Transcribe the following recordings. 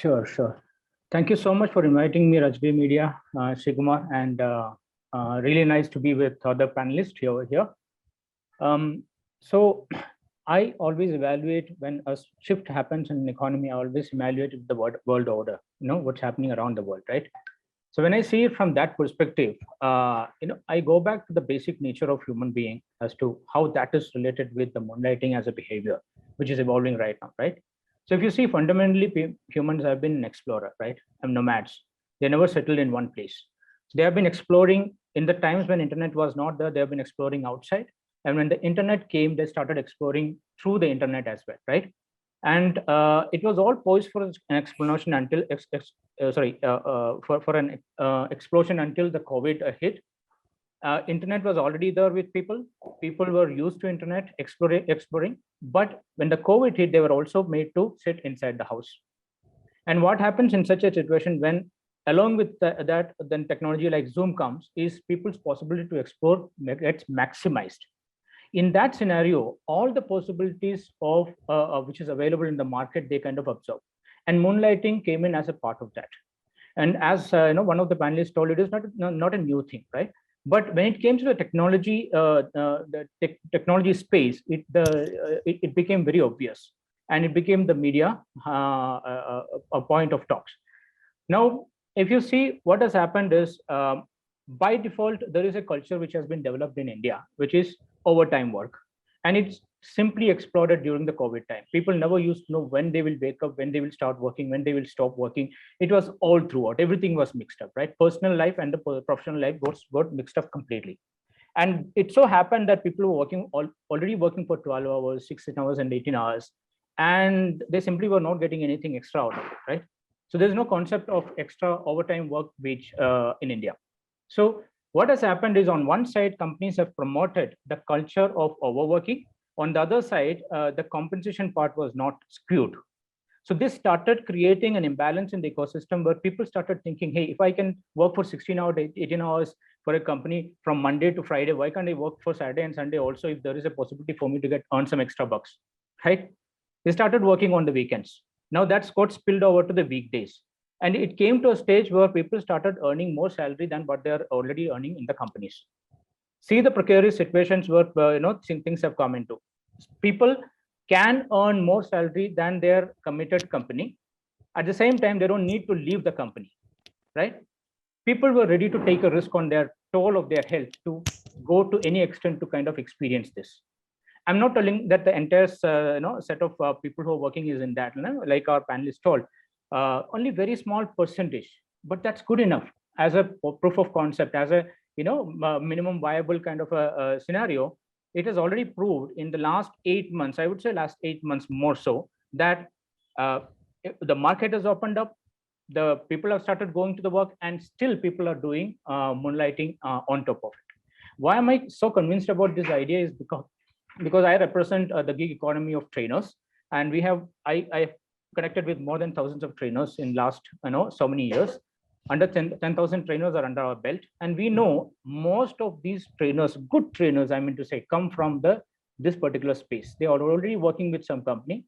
Sure, sure. Thank you so much for inviting me, Rajagiri Media, Shikumar, and really nice to be with other panelists here. Um, so I always evaluate when a shift happens in an economy. I always evaluate the world order. What's happening around the world, right? So when I see it from that perspective, I go back to the basic nature of human being as to how that is related with the moonlighting as a behavior, which is evolving right now, right? So if you see, fundamentally, humans have been an explorer, right? And nomads. They never settled in one place. So they have been exploring in the times when internet was not there. They have been exploring outside, and when the internet came, they started exploring through the internet as well, right? And it was all poised for an explosion until for an explosion until the COVID hit. Internet was already there with people. People were used to internet exploring, but when the COVID hit, they were also made to sit inside the house. And what happens in such a situation when, along with that, then technology like Zoom comes, is people's possibility to explore gets maximized. In that scenario, all the possibilities of which is available in the market, they kind of absorb, and moonlighting came in as a part of that. And as one of the panelists told, it is not a new thing, right? But when it came to the technology, technology space, it became very obvious, and it became the media a point of talks. Now, if you see, what has happened is, by default, there is a culture which has been developed in India, which is overtime work. And it's simply exploded during the COVID time. People never used to know when they will wake up, when they will start working, when they will stop working. It was all throughout. Everything was mixed up, right? Personal life and the professional life got mixed up completely. And it so happened that people were already working for 12 hours, 16 hours, and 18 hours. And they simply were not getting anything extra out of it, right? So there's no concept of extra overtime work wage in India. So what has happened is, on one side, companies have promoted the culture of overworking. On the other side, the compensation part was not skewed. So this started creating an imbalance in the ecosystem where people started thinking, hey, if I can work for 16 hours, 18 hours for a company from Monday to Friday, why can't I work for Saturday and Sunday also if there is a possibility for me to earn some extra bucks, right? They started working on the weekends. Now that's got spilled over to the weekdays. And it came to a stage where people started earning more salary than what they are already earning in the companies. See the precarious situations where things have come into. People can earn more salary than their committed company. At the same time, they don't need to leave the company, right? People were ready to take a risk on their toll of their health to go to any extent to kind of experience this. I'm not telling that the entire set of people who are working is in that, like our panelists told. Only very small percentage, but that's good enough as a proof of concept, as a minimum viable kind of a scenario. It has already proved in the last 8 months, I would say last 8 months more so, that the market has opened up, the people have started going to the work, and still people are doing moonlighting on top of it. Why am I so convinced about this idea is because I represent the gig economy of trainers, and I connected with more than thousands of trainers in last so many years. Under 10,000 trainers are under our belt, and we know most of these trainers, good trainers, I mean to say, come from this particular space. They are already working with some company.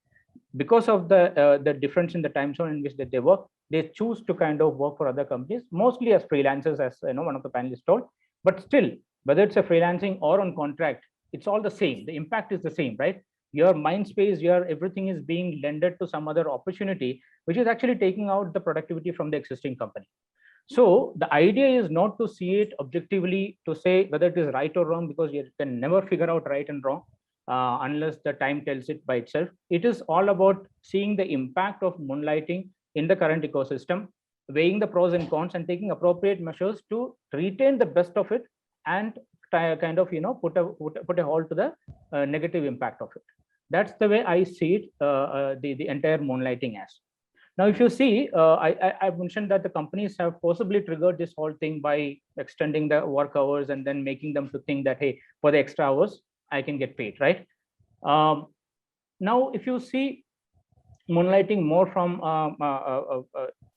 Because of the difference in the time zone in which they work, they choose to kind of work for other companies, mostly as freelancers, as one of the panelists told. But still, whether it's a freelancing or on contract, it's all the same. The impact is the same, right? Your mind space, your everything is being lended to some other opportunity, which is actually taking out the productivity from the existing company. So the idea is not to see it objectively to say whether it is right or wrong, because you can never figure out right and wrong unless the time tells it by itself. It is all about seeing the impact of moonlighting in the current ecosystem, weighing the pros and cons, and taking appropriate measures to retain the best of it and kind of put a halt to the negative impact of it. That's the way I see it, the entire moonlighting as. Now, if you see, I've mentioned that the companies have possibly triggered this whole thing by extending the work hours and then making them to think that, hey, for the extra hours, I can get paid, right? Now, if you see moonlighting more from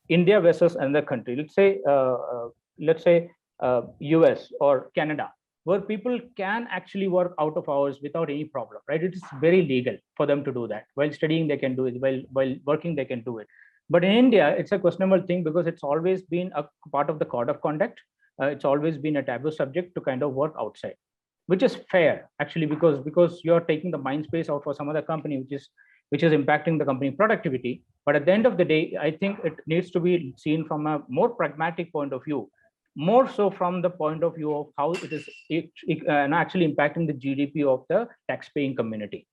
India versus another country, let's say US or Canada, where people can actually work out of hours without any problem, right? It is very legal for them to do that. While studying, they can do it. While working, they can do it. But in India, it's a questionable thing because it's always been a part of the code of conduct. It's always been a taboo subject to kind of work outside, which is fair actually, because you're taking the mind space out for some other company, which is impacting the company productivity. But at the end of the day, I think it needs to be seen from a more pragmatic point of view, more so from the point of view of how it is actually impacting the GDP of the tax-paying community.